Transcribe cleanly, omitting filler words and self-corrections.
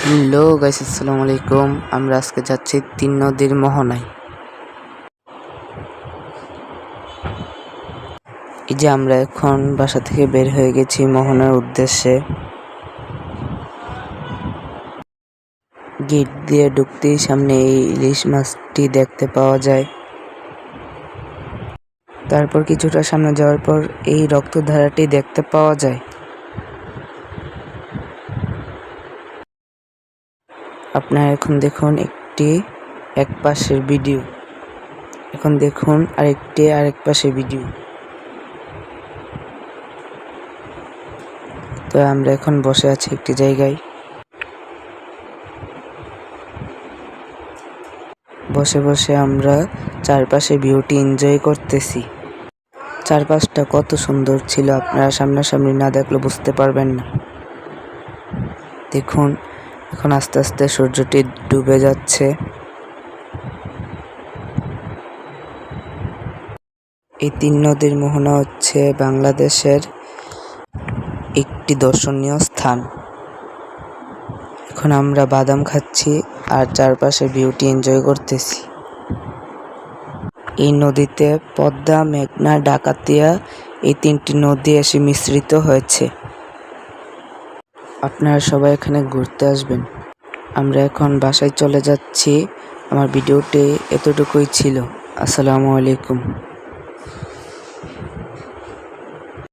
Hello guys, আসসালামু আলাইকুম। আমরা আজকে যাচ্ছি তিন নদীর মোহনায়। এই যে আমরা এখন বাসা থেকে বের হয়ে গেছি মোহনার উদ্দেশ্যে। গেট দিয়ে ঢুকতেই সামনে এই ইলিশ মাছটি দেখতে পাওয়া যায়। তারপর কিছুটা সামনে যাওয়ার পর এই রক্তধারাটি দেখতে পাওয়া যায়। আপনারা এখন দেখুন এক পাশের ভিডিও, এখন দেখুন আরেক পাশের ভিডিও। তো আমরা এখন বসে আছি একটি জায়গায়, বসে বসে আমরা চারপাশে ভিউটি এনজয় করতেছি। চারপাশটা কত সুন্দর ছিল, আপনারা সামনাসামনি না দেখলে বুঝতে পারবেন না। দেখুন এখন আস্তে আস্তে সূর্যটি ডুবে যাচ্ছে। এই তিন নদীর মোহনা হচ্ছে বাংলাদেশের একটি দর্শনীয় স্থান। এখন আমরা বাদাম খাচ্ছি আর চারপাশে ভিউটি এনজয় করতেছি। এই নদীতে পদ্মা, মেঘনা, ডাকাতিয়া এই তিনটি নদী এসে মিশ্রিত হয়েছে। আপনারা সবাই এখানে ঘুরতে আসবেন। আমরা এখন বাসায় চলে যাচ্ছি। আমার ভিডিওটি এতটুকুই ছিল। আসসালামু আলাইকুম।